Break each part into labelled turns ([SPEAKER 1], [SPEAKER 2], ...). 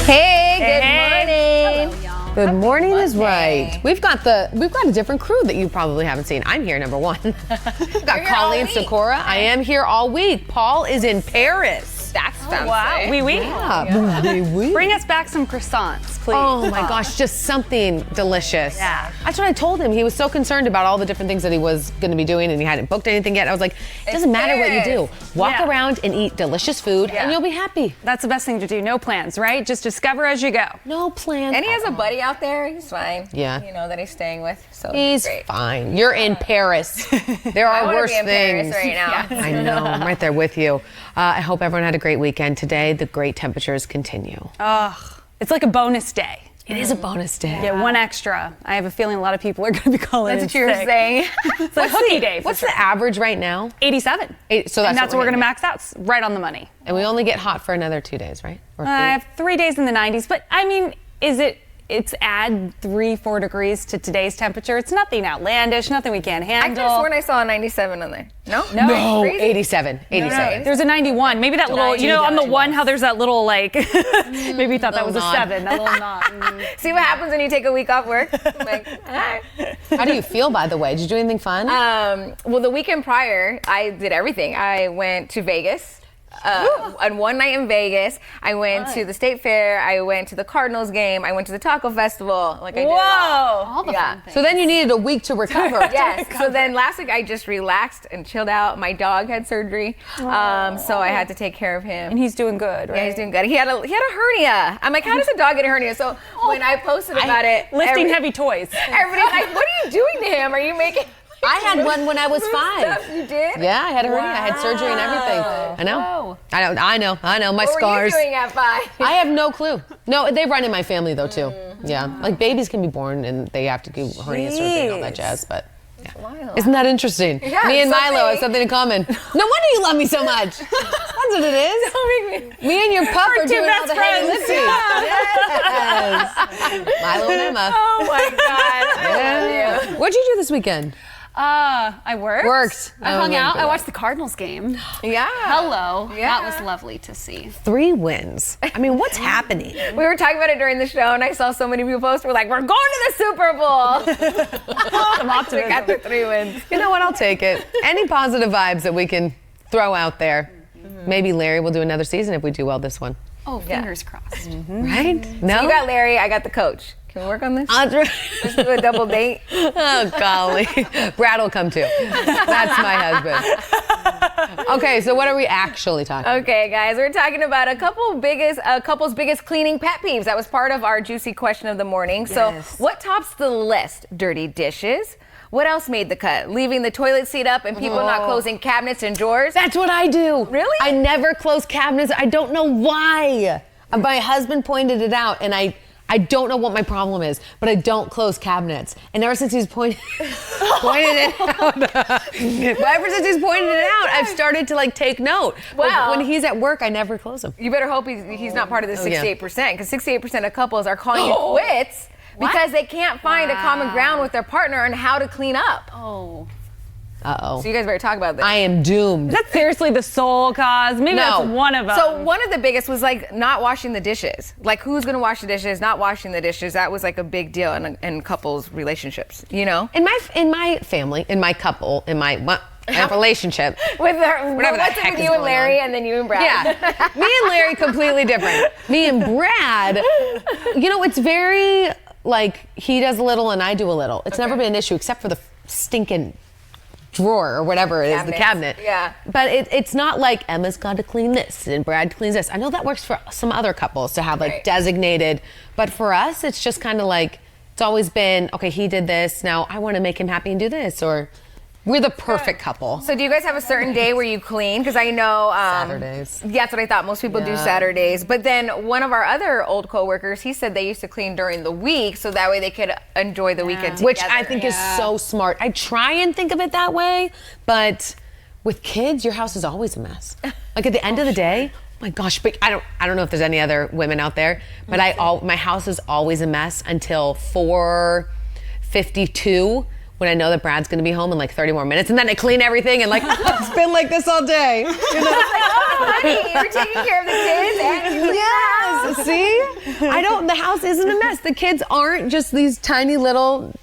[SPEAKER 1] Hey, good morning.
[SPEAKER 2] Hello, y'all.
[SPEAKER 1] Good morning is right. We've got a different crew that you probably haven't seen. I'm here, number one. We've got Colleen Sakura. I am here all week. Paul is in Paris.
[SPEAKER 2] That's fancy.
[SPEAKER 3] Wow, oui, oui.
[SPEAKER 1] Yeah. Oui.
[SPEAKER 3] Bring us back some croissants, please.
[SPEAKER 1] Oh my gosh, just something delicious.
[SPEAKER 3] Yeah.
[SPEAKER 1] That's what I told him. He was so concerned about all the different things that he was going to be doing and he hadn't booked anything yet. I was like, it doesn't matter what you do. Walk around and eat delicious food and you'll be happy.
[SPEAKER 3] That's the best thing to do. No plans, right? Just discover as you go.
[SPEAKER 1] No plans.
[SPEAKER 2] And he has a buddy out there. He's fine.
[SPEAKER 1] Yeah.
[SPEAKER 2] You know, that he's staying with. So
[SPEAKER 1] He's
[SPEAKER 2] great.
[SPEAKER 1] fine. You're in Paris. There are
[SPEAKER 2] I wanna
[SPEAKER 1] worse
[SPEAKER 2] be in
[SPEAKER 1] things.
[SPEAKER 2] Paris right now.
[SPEAKER 1] I know. I'm right there with you. I hope everyone had a great weekend. Today, the great temperatures continue.
[SPEAKER 3] It's like a bonus day.
[SPEAKER 1] It is a bonus day.
[SPEAKER 3] Yeah, one extra. I have a feeling a lot of people are going to be calling
[SPEAKER 2] That's
[SPEAKER 3] in
[SPEAKER 2] what you're
[SPEAKER 3] sick.
[SPEAKER 2] saying.
[SPEAKER 3] It's like hooky day.
[SPEAKER 1] What's the average right now?
[SPEAKER 3] 87.
[SPEAKER 1] So that's
[SPEAKER 3] what we're
[SPEAKER 1] hitting.
[SPEAKER 3] going to max out. Right on the money.
[SPEAKER 1] And we only get hot for another 2 days, right? Or
[SPEAKER 3] I have 3 days in the 90s, but I mean, it's add 3-4 degrees to today's temperature. It's nothing outlandish, nothing we can't
[SPEAKER 2] I
[SPEAKER 3] handle.
[SPEAKER 2] could have sworn I saw a 97 on there. No?
[SPEAKER 1] No,
[SPEAKER 2] Crazy?
[SPEAKER 1] 87. 87.
[SPEAKER 3] There's a 91. Maybe that little, you know, on the one, how there's that little, like, maybe you thought that was a
[SPEAKER 1] nod.
[SPEAKER 3] 7, that little knot.
[SPEAKER 2] See what happens when you take a week off work? I'm like, all right.
[SPEAKER 1] How do you feel, by the way? Did you do anything fun?
[SPEAKER 2] Well, the weekend prior, I did everything. I went to Vegas. On one night in Vegas, I went to the State Fair. I went to the Cardinals game. I went to the Taco Festival. Like I did it all.
[SPEAKER 3] All the
[SPEAKER 2] Yeah.
[SPEAKER 3] fun things.
[SPEAKER 1] So then you needed a week to recover.
[SPEAKER 2] Yes. So then last week I just relaxed and chilled out. My dog had surgery, so I had to take care of him.
[SPEAKER 3] And he's doing good, right?
[SPEAKER 2] Yeah, he's doing good. He had a hernia. I'm like, how does a dog get a hernia? So when I posted about it,
[SPEAKER 3] Lifting heavy toys.
[SPEAKER 2] everybody's like, what are you doing to him? Are you making?
[SPEAKER 1] I had one when I was 5.
[SPEAKER 2] You did?
[SPEAKER 1] Yeah, I had a hernia. I had surgery and everything. I know.
[SPEAKER 2] Wow.
[SPEAKER 1] I know. My
[SPEAKER 2] What
[SPEAKER 1] scars.
[SPEAKER 2] were you doing at 5?
[SPEAKER 1] I have no clue. No, they run in my family though too. Yeah, like babies can be born and they have to do hernia surgery and all that jazz. But yeah.
[SPEAKER 2] Wild.
[SPEAKER 1] Isn't that interesting?
[SPEAKER 2] Yeah,
[SPEAKER 1] Me and
[SPEAKER 2] something.
[SPEAKER 1] Milo have something in common. No wonder you love me so much. That's what it is. Me and your pup are
[SPEAKER 3] two
[SPEAKER 1] doing all
[SPEAKER 3] best
[SPEAKER 1] the heavy
[SPEAKER 3] friends.
[SPEAKER 1] lifting. Yes. Milo and Emma.
[SPEAKER 2] Oh my God.
[SPEAKER 1] Yeah. What'd you do this weekend?
[SPEAKER 3] I worked.
[SPEAKER 1] I
[SPEAKER 4] I hung
[SPEAKER 1] remember
[SPEAKER 4] out. I
[SPEAKER 1] that.
[SPEAKER 4] watched the Cardinals game.
[SPEAKER 2] Yeah.
[SPEAKER 4] Hello.
[SPEAKER 2] Yeah.
[SPEAKER 4] That was lovely to see.
[SPEAKER 1] 3 wins. I mean, what's happening?
[SPEAKER 2] We were talking about it during the show, and I saw so many people post. We're like, we're going to the Super Bowl.
[SPEAKER 3] Some optimism.
[SPEAKER 2] We got the 3 wins.
[SPEAKER 1] You know what? I'll take it. Any positive vibes that we can throw out there. Maybe Larry will do another season if we do well this one.
[SPEAKER 4] Oh, fingers crossed.
[SPEAKER 1] Right? No?
[SPEAKER 2] You got Larry. I got the coach. Can we work on this?
[SPEAKER 1] Andre-
[SPEAKER 2] Let's do a double date.
[SPEAKER 1] Oh, golly. Brad will come too. That's my husband. Okay, so what are we actually talking about?
[SPEAKER 2] Okay, guys, we're talking about a couple's biggest cleaning pet peeves. That was part of our juicy question of the morning.
[SPEAKER 1] Yes.
[SPEAKER 2] So, what tops the list? Dirty dishes. What else made the cut? Leaving the toilet seat up and people not closing cabinets and drawers.
[SPEAKER 1] That's what I do.
[SPEAKER 2] Really?
[SPEAKER 1] I never close cabinets. I don't know why. My husband pointed it out, and I don't know what my problem is, but I don't close cabinets. And ever since he's pointed it out, I've started to like take note. But
[SPEAKER 2] Wow.
[SPEAKER 1] when he's at work, I never close them.
[SPEAKER 2] You better hope he's not part of the
[SPEAKER 1] yeah.
[SPEAKER 2] 68%, because 68% of couples are calling you quits because they can't find a common ground with their partner on how to clean up.
[SPEAKER 4] Oh.
[SPEAKER 1] Uh-oh.
[SPEAKER 2] So you guys better talk about this.
[SPEAKER 1] I am doomed.
[SPEAKER 3] That's seriously the sole cause. Maybe
[SPEAKER 1] No.
[SPEAKER 3] that's one of them.
[SPEAKER 2] So one of the biggest was like not washing the dishes. Like who's gonna wash the dishes? Not washing the dishes. That was like a big deal in couples relationships. You know,
[SPEAKER 1] In my family, in my couple, in my relationship.
[SPEAKER 2] with her.
[SPEAKER 1] Whatever the
[SPEAKER 2] What's it
[SPEAKER 1] heck
[SPEAKER 2] with
[SPEAKER 1] is
[SPEAKER 2] you and
[SPEAKER 1] going
[SPEAKER 2] Larry,
[SPEAKER 1] on.
[SPEAKER 2] and then you and Brad?
[SPEAKER 1] Yeah, me and Larry completely different. Me and Brad, you know, it's very like he does a little and I do a little. It's never been an issue except for the stinking drawer or whatever it is, the cabinet.
[SPEAKER 2] Yeah.
[SPEAKER 1] But it's not like Emma's got to clean this and Brad cleans this. I know that works for some other couples to have like
[SPEAKER 2] Right.
[SPEAKER 1] designated, but for us, it's just kind of like it's always been okay. He did this. Now I want to make him happy and do this, or. We're the perfect couple.
[SPEAKER 2] So do you guys have a certain day where you clean? Because I know
[SPEAKER 1] Saturdays.
[SPEAKER 2] Yeah, that's what I thought. Most people do
[SPEAKER 1] Yeah.
[SPEAKER 2] Saturdays. But then one of our other old coworkers, he said they used to clean during the week, so that way they could enjoy the weekend together.
[SPEAKER 1] Which I think is so smart. I try and think of it that way, but with kids, your house is always a mess. Like at the end of the day, oh my gosh, but I don't know if there's any other women out there, but my house is always a mess until 4:52 when I know that Brad's gonna be home in like 30 more minutes, and then I clean everything and like it's been like this all day. You know?
[SPEAKER 2] Oh, honey, you're taking care of the kids and you
[SPEAKER 1] Yes. See? The house isn't a mess. The kids aren't just these tiny little,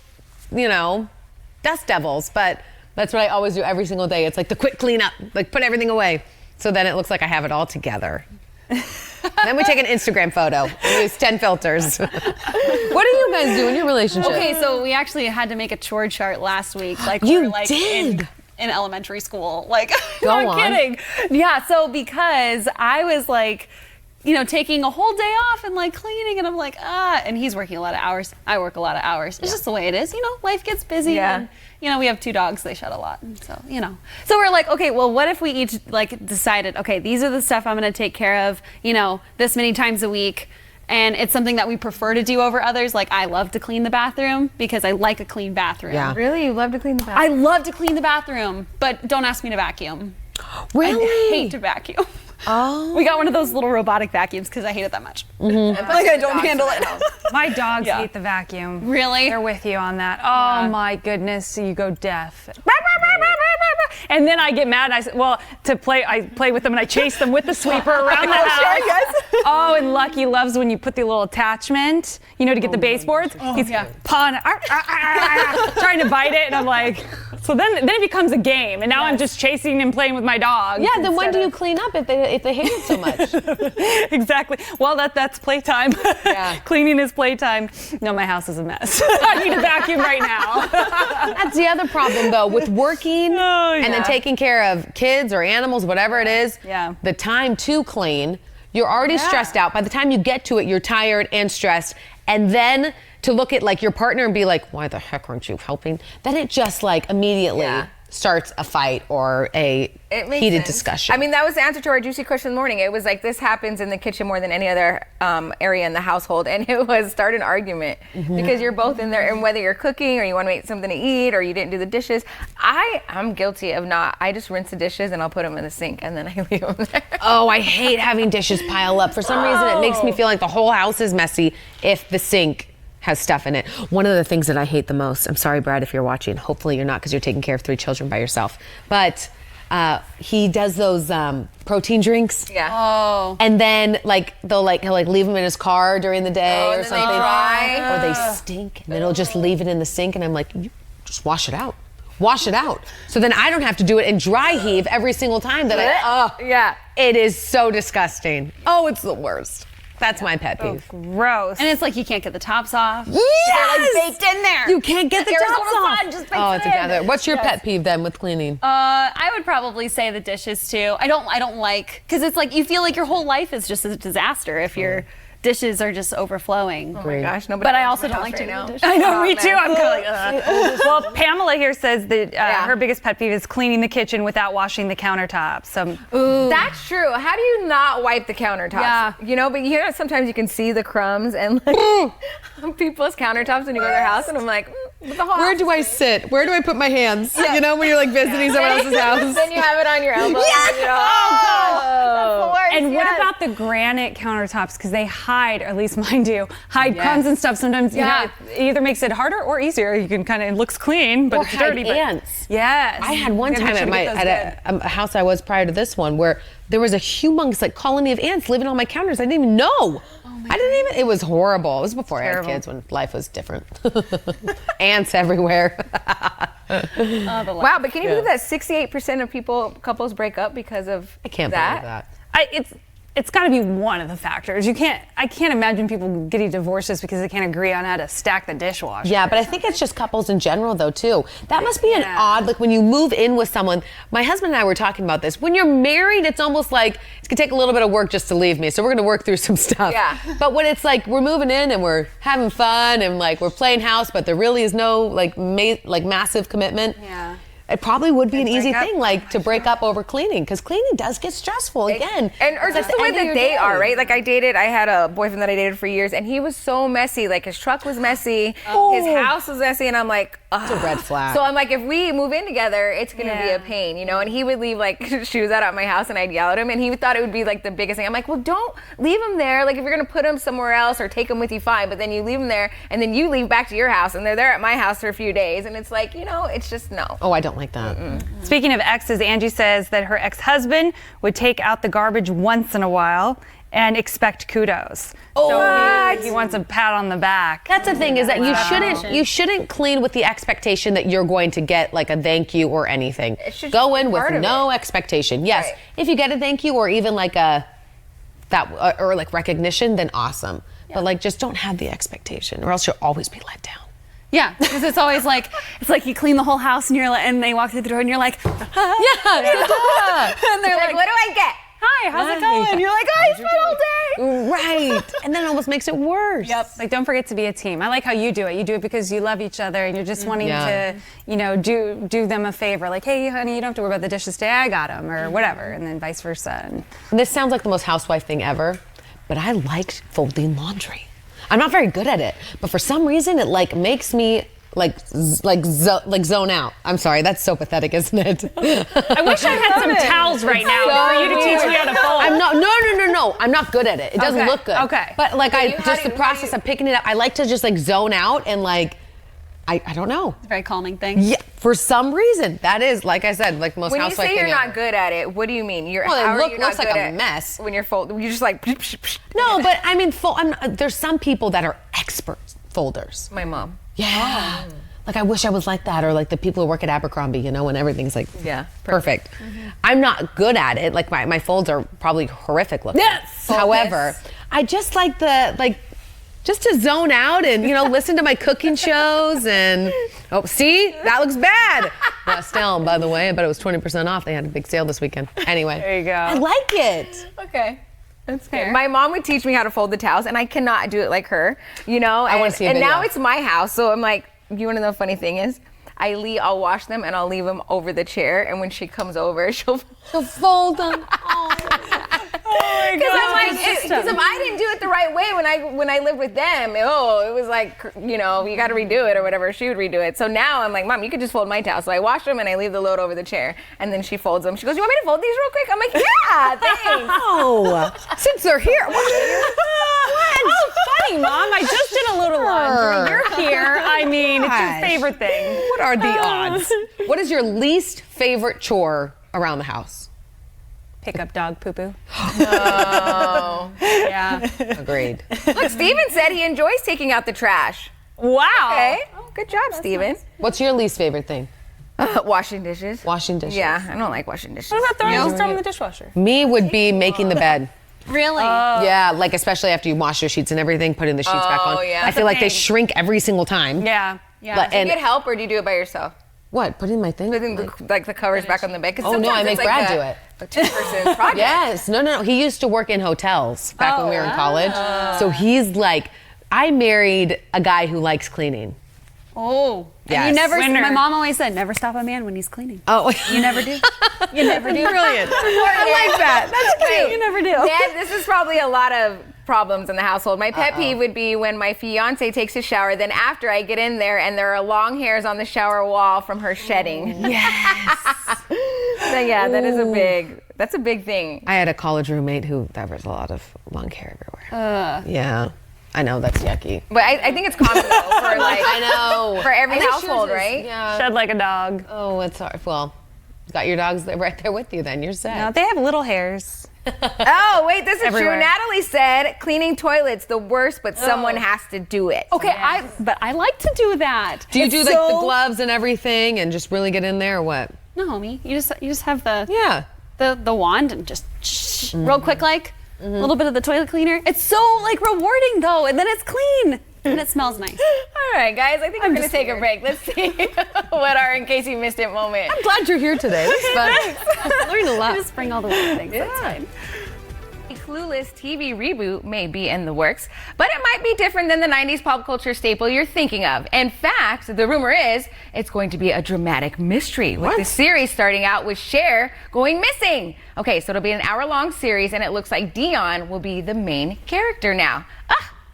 [SPEAKER 1] dust devils, but that's what I always do every single day. It's like the quick cleanup, like put everything away. So then it looks like I have it all together. Then we take an Instagram photo and use 10 filters. What do you guys do in your relationship?
[SPEAKER 4] Okay, so we actually had to make a chore chart last week. Like
[SPEAKER 1] You
[SPEAKER 4] we're like
[SPEAKER 1] did?
[SPEAKER 4] in elementary school. Like,
[SPEAKER 1] Go
[SPEAKER 4] not
[SPEAKER 1] on.
[SPEAKER 4] kidding. Yeah, so because I was like, taking a whole day off and like cleaning, and I'm like, and he's working a lot of hours. I work a lot of hours. It's just the way it is. Life gets busy.
[SPEAKER 2] Yeah.
[SPEAKER 4] And, we have 2 dogs. They shed a lot. And so, So we're like, okay, well, what if we each like decided, okay, these are the stuff I'm going to take care of, this many times a week. And it's something that we prefer to do over others. Like, I love to clean the bathroom because I like a clean bathroom.
[SPEAKER 1] Yeah.
[SPEAKER 2] Really? You love to clean the bathroom?
[SPEAKER 4] I love to clean the bathroom, but don't ask me to vacuum.
[SPEAKER 1] Really?
[SPEAKER 4] I hate to vacuum.
[SPEAKER 1] Oh.
[SPEAKER 4] We got one of those little robotic vacuums because I hate it that much.
[SPEAKER 2] Like
[SPEAKER 4] I don't handle it.
[SPEAKER 3] My dogs
[SPEAKER 4] Yeah.
[SPEAKER 3] hate the vacuum.
[SPEAKER 4] Really?
[SPEAKER 3] They're with you on that. Oh my goodness, you go deaf. And then I get mad. And I say, I play with them and I chase them with the sweeper around the house. Oh, and Lucky loves when you put the little attachment, to get the baseboards. He's pawing, trying to bite it, and I'm like, so then it becomes a game, and now I'm just chasing and playing with my dog.
[SPEAKER 1] Yeah, then when do you clean up if they hate it so much?
[SPEAKER 3] Exactly. Well, that's playtime.
[SPEAKER 1] Yeah.
[SPEAKER 3] Cleaning is playtime. No, my house is a mess. I need a vacuum right now.
[SPEAKER 1] That's the other problem, though, with working and then taking care of kids or animals, whatever it is.
[SPEAKER 3] Yeah.
[SPEAKER 1] The time to clean, you're already stressed out. By the time you get to it, you're tired and stressed. And then to look at like your partner and be like, why the heck aren't you helping? Then it just like immediately starts a fight or a heated discussion.
[SPEAKER 2] I mean, that was the answer to our juicy question in the morning. It was like, this happens in the kitchen more than any other area in the household. And it was start an argument because you're both in there, and whether you're cooking or you want to make something to eat or you didn't do the dishes. I'm guilty of not. I just rinse the dishes and I'll put them in the sink and then I leave them there.
[SPEAKER 1] Oh, I hate having dishes pile up. For some reason, it makes me feel like the whole house is messy if the sink has stuff in it. One of the things that I hate the most, I'm sorry, Brad, if you're watching, hopefully you're not because you're taking care of 3 children by yourself, but he does those protein drinks.
[SPEAKER 2] Yeah.
[SPEAKER 4] Oh.
[SPEAKER 1] And then he'll leave them in his car during the day or
[SPEAKER 2] and then they
[SPEAKER 1] something.
[SPEAKER 2] dry.
[SPEAKER 1] Or they stink, and then he'll just leave it in the sink, and I'm like, you just wash it out. Wash it out. So then I don't have to do it and dry heave every single time that
[SPEAKER 2] Yeah.
[SPEAKER 1] it is so disgusting. Oh, it's the worst. That's my pet peeve.
[SPEAKER 3] Gross.
[SPEAKER 4] And it's like you can't get the tops off.
[SPEAKER 1] Yes!
[SPEAKER 4] They're like baked in there.
[SPEAKER 1] You can't get the
[SPEAKER 4] Arizona
[SPEAKER 1] tops off.
[SPEAKER 4] sun just bakes
[SPEAKER 1] Oh,
[SPEAKER 4] it
[SPEAKER 1] it's
[SPEAKER 4] in.
[SPEAKER 1] another. What's your pet peeve then with cleaning?
[SPEAKER 4] I would probably say the dishes too. I don't like, because it's like you feel like your whole life is just a disaster if your dishes are just overflowing.
[SPEAKER 2] Oh my gosh, nobody.
[SPEAKER 4] But I
[SPEAKER 2] wants
[SPEAKER 4] also
[SPEAKER 2] my
[SPEAKER 4] don't
[SPEAKER 2] house
[SPEAKER 4] like to
[SPEAKER 2] right
[SPEAKER 4] do the
[SPEAKER 2] now.
[SPEAKER 4] dishes.
[SPEAKER 3] I know,
[SPEAKER 2] Oh,
[SPEAKER 3] me
[SPEAKER 2] man.
[SPEAKER 3] too. I'm kind of like, well, Pamela here says that her biggest pet peeve is cleaning the kitchen without washing the countertops.
[SPEAKER 2] That's true. How do you not wipe the countertops?
[SPEAKER 4] Yeah.
[SPEAKER 2] But sometimes you can see the crumbs and like on people's countertops when you go to their house, and I'm like, the whole
[SPEAKER 1] Where
[SPEAKER 2] house
[SPEAKER 1] do I sit? Where do I put my hands? You know, when you're like visiting someone else's house.
[SPEAKER 2] Then you have it on your elbow.
[SPEAKER 3] And what about the granite countertops? Because they hide, or at least mine do, hide crumbs and stuff. Sometimes it either makes it harder or easier. You can it looks clean, but
[SPEAKER 1] Or
[SPEAKER 3] it's
[SPEAKER 1] hide
[SPEAKER 3] dirty. But
[SPEAKER 1] ants.
[SPEAKER 3] yes,
[SPEAKER 1] I had one
[SPEAKER 3] You gotta
[SPEAKER 1] time
[SPEAKER 3] make
[SPEAKER 1] at
[SPEAKER 3] sure to get those
[SPEAKER 1] a house I was prior to this one where there was a humongous colony of ants living on my counters. I didn't even know. It was horrible. It was before I had kids when life was different. Ants everywhere.
[SPEAKER 2] Wow, but can you believe that 68% of couples break up because of
[SPEAKER 1] I can't believe that.
[SPEAKER 3] It's got to be one of the factors. I can't imagine people getting divorces because they can't agree on how to stack the dishwasher.
[SPEAKER 1] Yeah, but I think it's just couples in general, though, too. That must be an odd, like when you move in with someone. My husband and I were talking about this. When you're married, it's almost like it's going to take a little bit of work just to leave me. So we're going to work through some stuff.
[SPEAKER 2] Yeah.
[SPEAKER 1] But when it's like we're moving in and we're having fun and like we're playing house, but there really is no like massive commitment.
[SPEAKER 3] Yeah.
[SPEAKER 1] It probably would be an
[SPEAKER 3] break
[SPEAKER 1] easy
[SPEAKER 3] up.
[SPEAKER 1] thing, like to break up over cleaning, because cleaning does get stressful again.
[SPEAKER 2] Or
[SPEAKER 1] It's
[SPEAKER 2] just
[SPEAKER 1] at
[SPEAKER 2] the way
[SPEAKER 1] end of
[SPEAKER 2] that
[SPEAKER 1] your
[SPEAKER 2] they
[SPEAKER 1] day.
[SPEAKER 2] are, right? Like I had a boyfriend that I dated for years, and he was so messy. Like his truck was messy, his house was messy, and I'm like, ugh.
[SPEAKER 1] It's a red flag.
[SPEAKER 2] So I'm like, if we move in together, it's gonna be a pain, And he would leave like shoes out at my house, and I'd yell at him, and he thought it would be like the biggest thing. I'm like, well, don't leave them there. Like if you're gonna put them somewhere else or take them with you, fine. But then you leave them there, and then you leave back to your house, and they're there at my house for a few days, and it's like, it's just no.
[SPEAKER 1] Oh, I don't like that.
[SPEAKER 3] Speaking of exes, Angie says that her ex-husband would take out the garbage once in a while, and expect kudos.
[SPEAKER 1] Oh,
[SPEAKER 3] so he wants a pat on the back.
[SPEAKER 1] That's the thing is that you shouldn't clean with the expectation that you're going to get like a thank you or anything. Go in with no expectation. Yes, if you get a thank you or even like or like recognition, then awesome. But like just don't have the expectation, or else you'll always be let down.
[SPEAKER 4] Yeah, because it's always like you clean the whole house and you're like, and they walk through the door and you're like, and they're like,
[SPEAKER 2] what do I get?
[SPEAKER 4] hi, how's it going? And you're like, oh, I spent all day.
[SPEAKER 1] Right. And then it almost makes it worse.
[SPEAKER 3] Yep. Like, don't forget to be a team. I like how you do it. You do it because you love each other and you're just wanting to, do them a favor. Like, hey, honey, you don't have to worry about the dishes today. I got them, or whatever. And then vice versa. And
[SPEAKER 1] this sounds like the most housewife thing ever, but I like folding laundry. I'm not very good at it, but for some reason it like makes me zone out. I'm sorry, that's so pathetic, isn't it?
[SPEAKER 3] I wish I had some towels right now for you to teach me how to fold.
[SPEAKER 1] I'm not. No. I'm not good at it. It doesn't look good.
[SPEAKER 3] Okay.
[SPEAKER 1] But like the process of picking it up, I like to just like zone out and like. I don't know.
[SPEAKER 4] It's a very calming thing.
[SPEAKER 1] Yeah, for some reason that is, like I said, like most
[SPEAKER 2] when you
[SPEAKER 1] housewife
[SPEAKER 2] say you're
[SPEAKER 1] thing
[SPEAKER 2] not
[SPEAKER 1] ever.
[SPEAKER 2] good at it, what do you mean?
[SPEAKER 1] Well, it looks like a mess
[SPEAKER 2] when you're folding. You're just like
[SPEAKER 1] no, but I mean, there's some people that are expert folders.
[SPEAKER 2] my mom.
[SPEAKER 1] Yeah. Like I wish I was like that, or like the people who work at Abercrombie, and everything's like perfect. I'm not good at it. Like my folds are probably horrific looking.
[SPEAKER 3] Yes.
[SPEAKER 1] However, I just like just to zone out and listen to my cooking shows and see, that looks bad. Well, still, by the way, I bet it was 20% off. They had a big sale this weekend. Anyway,
[SPEAKER 3] there you go.
[SPEAKER 1] I like it.
[SPEAKER 2] Okay. That's fair. My mom would teach me how to fold the towels, and I cannot do it like her.
[SPEAKER 1] I want to see a video.
[SPEAKER 2] And now it's my house, so I'm like, you want to know the funny thing is? I'll wash them and I'll leave them over the chair, and when she comes over, she'll
[SPEAKER 1] fold them.
[SPEAKER 2] Because if I didn't do it the right way when I lived with them, it was like, you got to redo it or whatever. She would redo it. So now I'm like, Mom, you could just fold my towels. So I wash them and I leave the load over the chair, and then she folds them. She goes, you want me to fold these real quick? I'm like, yeah, thanks.
[SPEAKER 1] Oh, since they're here.
[SPEAKER 3] Oh, funny, Mom. I just did a little laundry. You're here. I mean, it's your favorite thing.
[SPEAKER 1] What are the odds? What is your least favorite chore around the house?
[SPEAKER 3] Pick up dog poo-poo.
[SPEAKER 2] Oh.
[SPEAKER 3] Yeah.
[SPEAKER 1] Agreed.
[SPEAKER 2] Look, Steven said he enjoys taking out the trash.
[SPEAKER 3] Wow.
[SPEAKER 2] Okay. Oh, good job, Steven.
[SPEAKER 3] Nice.
[SPEAKER 1] What's your least favorite thing?
[SPEAKER 2] Washing dishes.
[SPEAKER 1] Washing dishes.
[SPEAKER 2] Yeah, I don't like washing dishes.
[SPEAKER 3] What about throwing them in the dishwasher?
[SPEAKER 1] Me would be making the bed.
[SPEAKER 4] Really?
[SPEAKER 1] Yeah, like especially after you wash your sheets and everything, putting the sheets back on.
[SPEAKER 2] Yeah.
[SPEAKER 1] I feel like they shrink every single time.
[SPEAKER 3] Yeah.
[SPEAKER 2] Do you get help, or do you do it by yourself?
[SPEAKER 1] What? Putting my thing?
[SPEAKER 2] Putting the covers back on the bed?
[SPEAKER 1] Oh no, I make Brad do it.
[SPEAKER 2] A two-person project.
[SPEAKER 1] Yes. No. He used to work in hotels back when we were in college. So he's like, I married a guy who likes cleaning.
[SPEAKER 4] Oh.
[SPEAKER 1] Yes.
[SPEAKER 4] And you never.
[SPEAKER 3] Winner.
[SPEAKER 4] My mom always said, never stop a man when he's cleaning.
[SPEAKER 1] Oh.
[SPEAKER 4] You never do. You never do.
[SPEAKER 1] Brilliant. I like that. That's cute.
[SPEAKER 4] You never do.
[SPEAKER 2] Dad, this is probably a lot of problems in the household. My pet peeve would be when my fiance takes a shower, then after I get in there and there are long hairs on the shower wall from her shedding.
[SPEAKER 1] Yes.
[SPEAKER 2] So yeah, that's a big thing.
[SPEAKER 1] I had a college roommate who there was a lot of long hair everywhere. Yeah. I know, that's yucky.
[SPEAKER 2] But I think it's common though for
[SPEAKER 1] I know.
[SPEAKER 2] for every
[SPEAKER 1] I think
[SPEAKER 2] household,
[SPEAKER 1] yours is-
[SPEAKER 2] right?
[SPEAKER 1] Yeah.
[SPEAKER 3] Shed like a dog.
[SPEAKER 1] Oh, it's hard. Well, you got your dogs right there with you then. You're set.
[SPEAKER 3] No, they have little hairs.
[SPEAKER 2] Oh, wait, this is
[SPEAKER 3] Everywhere.
[SPEAKER 2] true. Natalie said cleaning toilets the worst, but someone has to do it.
[SPEAKER 4] Okay, but I like to do that.
[SPEAKER 1] Do you do
[SPEAKER 4] It's
[SPEAKER 1] like the
[SPEAKER 4] so-
[SPEAKER 1] gloves and everything and just really get in there or what?
[SPEAKER 4] No, homie. You just have the
[SPEAKER 1] Yeah.
[SPEAKER 4] the wand and just real quick, like a little bit of the toilet cleaner. It's so like rewarding though, and then it's clean and it smells nice.
[SPEAKER 2] All right, guys, I think we're going to take a break. Let's see what our In Case You Missed It moment.
[SPEAKER 1] I'm glad you're here today. This is fun. Learned a lot.
[SPEAKER 4] Just bring all the weird things. That's fine.
[SPEAKER 2] A Clueless TV reboot may be in the works, but it might be different than the 90s pop culture staple you're thinking of. In fact, the rumor is it's going to be a dramatic mystery, with the series starting out with Cher going missing. Okay, so it'll be an hour-long series, and it looks like Dion will be the main character now.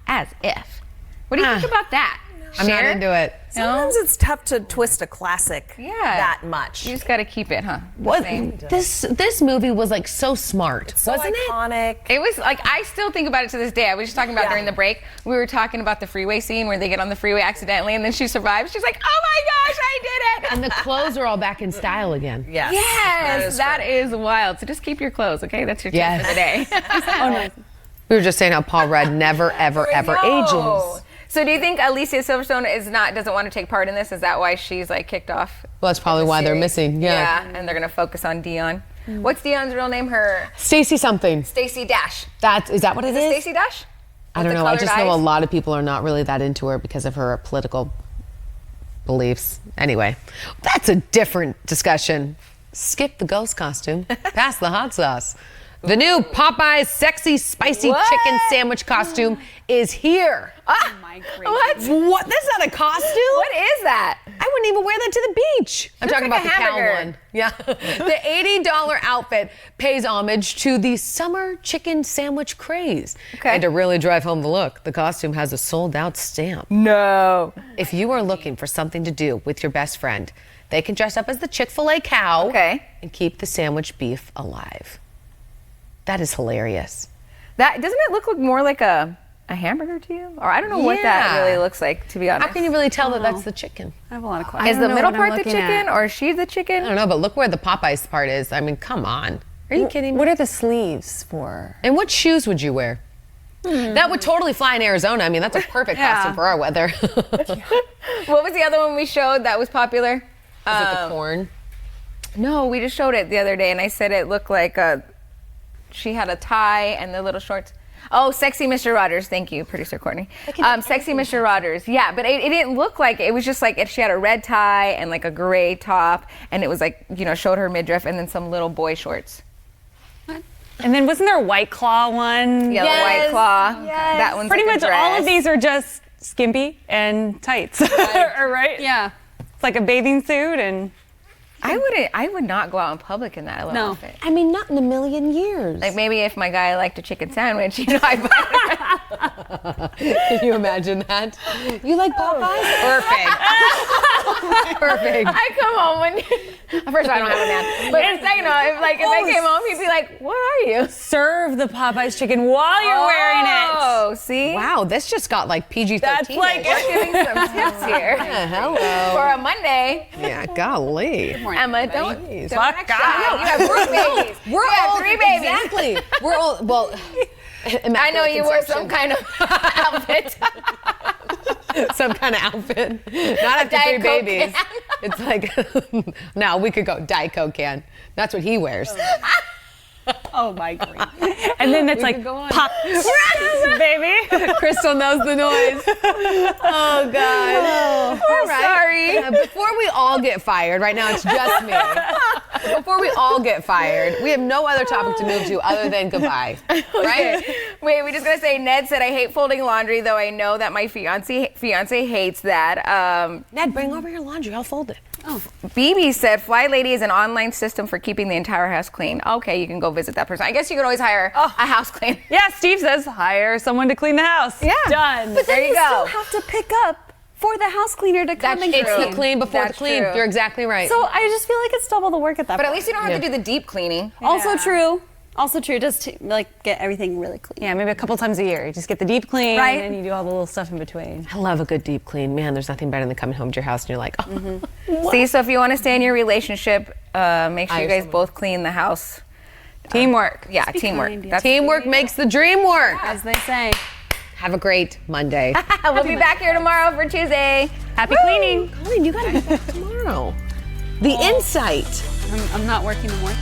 [SPEAKER 2] As if. What do you think about that?
[SPEAKER 1] I'm not
[SPEAKER 2] Cher?
[SPEAKER 1] into it.
[SPEAKER 5] Sometimes it's tough to twist a classic that much.
[SPEAKER 2] You just got to keep it, huh?
[SPEAKER 1] What? This movie was like so smart,
[SPEAKER 5] So
[SPEAKER 1] wasn't
[SPEAKER 5] iconic.
[SPEAKER 2] It was like, I still think about it to this day. I was just talking about during the break. We were talking about the freeway scene where they get on the freeway accidentally and then she survives. She's like, oh my gosh, I did it.
[SPEAKER 1] And the clothes are all back in style again.
[SPEAKER 5] Yes.
[SPEAKER 2] Yes, that is wild. So just keep your clothes, okay? That's your tip for the day.
[SPEAKER 4] Oh no.
[SPEAKER 1] We were just saying how Paul Rudd never, ever, ever ages.
[SPEAKER 2] So do you think Alicia Silverstone doesn't want to take part in this? Is that why she's like kicked off?
[SPEAKER 1] Well, that's probably why they're missing. Yeah.
[SPEAKER 2] And they're gonna focus on Dion. What's Dion's real name?
[SPEAKER 1] Stacey something.
[SPEAKER 2] Stacey Dash.
[SPEAKER 1] Is that what it is?
[SPEAKER 2] Stacey Dash?
[SPEAKER 1] I don't know. I just know a lot of people are not really that into her because of her political beliefs. Anyway, that's a different discussion. Skip the ghost costume. Pass the hot sauce. The new Popeyes sexy spicy chicken sandwich costume is here.
[SPEAKER 2] Oh my God.
[SPEAKER 1] What? That's not a costume?
[SPEAKER 2] What is that?
[SPEAKER 1] I wouldn't even wear that to the beach. I'm talking
[SPEAKER 2] like
[SPEAKER 1] about
[SPEAKER 2] a
[SPEAKER 1] the cow
[SPEAKER 2] hamburger.
[SPEAKER 1] one. Yeah. The $80 outfit pays homage to the summer chicken sandwich craze.
[SPEAKER 2] Okay.
[SPEAKER 1] And to really drive home the look, the costume has a sold out stamp.
[SPEAKER 2] No.
[SPEAKER 1] If you are looking for something to do with your best friend, they can dress up as the Chick-fil-A cow and keep the sandwich beef alive. That is hilarious.
[SPEAKER 2] That doesn't it look more like a hamburger to you? Or I don't know what that really looks like, to be honest.
[SPEAKER 1] How can you really tell that that's the chicken?
[SPEAKER 4] I have a lot of questions.
[SPEAKER 2] Is the middle part the chicken or is she the chicken?
[SPEAKER 1] I don't know, but look where the Popeyes part is. I mean, come on. Are you kidding me?
[SPEAKER 3] What are the sleeves for?
[SPEAKER 1] And what shoes would you wear? That would totally fly in Arizona. I mean, that's a perfect costume for our weather.
[SPEAKER 2] What was the other one we showed that was popular?
[SPEAKER 1] Is it the corn?
[SPEAKER 2] No, we just showed it the other day, and I said it looked like she had a tie and the little shorts. Oh, Sexy Mr. Rogers. Thank you, producer Courtney. Sexy Mr. Rogers. Yeah, but it didn't look like it was just like she had a red tie and like a gray top, and it was like, showed her midriff and then some little boy shorts.
[SPEAKER 3] And then wasn't there a White Claw one?
[SPEAKER 2] Yeah, the White Claw. Yes. That one's
[SPEAKER 3] pretty
[SPEAKER 2] like
[SPEAKER 3] much all of these are just skimpy and tights, right?
[SPEAKER 4] Yeah.
[SPEAKER 3] It's like a bathing suit and.
[SPEAKER 2] I would not go out in public in that little outfit.
[SPEAKER 1] I mean, not in a million years.
[SPEAKER 2] Like maybe if my guy liked a chicken sandwich, I'd buy it.
[SPEAKER 1] Can you imagine that? You like Popeyes? Perfect. Perfect.
[SPEAKER 2] I come home when first of all, I don't have a man, but second of all, if I came home, he'd be like, "What are you?"
[SPEAKER 3] Serve the Popeyes chicken while you're wearing it.
[SPEAKER 2] Oh, see?
[SPEAKER 1] Wow, this just got like PG-13.
[SPEAKER 3] That's like
[SPEAKER 2] We're giving some tips here
[SPEAKER 1] Yeah, hello.
[SPEAKER 2] for a Monday.
[SPEAKER 1] Yeah, golly.
[SPEAKER 2] Emma, don't
[SPEAKER 3] Fuck
[SPEAKER 2] act shy. You have 3 babies.
[SPEAKER 1] We're
[SPEAKER 2] you have
[SPEAKER 1] all
[SPEAKER 2] 3 babies.
[SPEAKER 1] Exactly. We're all well.
[SPEAKER 2] I know you wore some kind of outfit.
[SPEAKER 1] Some kind of outfit. Not after 3
[SPEAKER 2] Diet Coke
[SPEAKER 1] babies.
[SPEAKER 2] can.
[SPEAKER 1] It's like now we could go Diet Coke can. That's what he wears.
[SPEAKER 3] Oh my god. And then it's like pop, baby.
[SPEAKER 1] Crystal knows the noise. Oh God.
[SPEAKER 2] We're sorry.
[SPEAKER 1] Before we all get fired, right now it's just me. Before we all get fired, we have no other topic to move to other than goodbye. Right?
[SPEAKER 2] Wait, we just gonna say Ned said I hate folding laundry, though I know that my fiance hates that.
[SPEAKER 1] Ned, bring over your laundry. I'll fold it.
[SPEAKER 2] Oh. BB said Fly Lady is an online system for keeping the entire house clean. Okay, you can go visit that person. I guess you could always hire a house cleaner.
[SPEAKER 3] Yeah, Steve says hire someone to clean the house.
[SPEAKER 2] Yeah.
[SPEAKER 3] Done.
[SPEAKER 4] But then
[SPEAKER 2] There you go.
[SPEAKER 4] still have to pick up for the house cleaner to come and
[SPEAKER 1] It's
[SPEAKER 4] clean.
[SPEAKER 1] the clean before
[SPEAKER 2] That's
[SPEAKER 1] the clean.
[SPEAKER 2] true.
[SPEAKER 1] You're exactly right.
[SPEAKER 4] So I just feel like it's double the work at that
[SPEAKER 2] But at
[SPEAKER 4] point.
[SPEAKER 2] least you don't have to do the deep cleaning.
[SPEAKER 4] Also true. Also true, just to like get everything really clean.
[SPEAKER 3] Yeah, maybe a couple times a year. You just get the deep clean,
[SPEAKER 4] Right.
[SPEAKER 3] and then you do all the little stuff in between.
[SPEAKER 1] I love a good deep clean. Man, there's nothing better than coming home to your house and you're like, oh.
[SPEAKER 2] See, so if you want to stay in your relationship, make sure you
[SPEAKER 1] Hire
[SPEAKER 2] guys
[SPEAKER 1] someone.
[SPEAKER 2] both clean the house.
[SPEAKER 3] Teamwork.
[SPEAKER 2] Yeah, teamwork.
[SPEAKER 4] kind, yeah.
[SPEAKER 2] That's
[SPEAKER 1] Teamwork makes the dream work.
[SPEAKER 4] As they say.
[SPEAKER 1] Have a great Monday.
[SPEAKER 2] We'll be back here tomorrow for Tuesday.
[SPEAKER 3] Happy cleaning.
[SPEAKER 1] Colleen, you gotta be back tomorrow. The insight.
[SPEAKER 4] I'm not working tomorrow.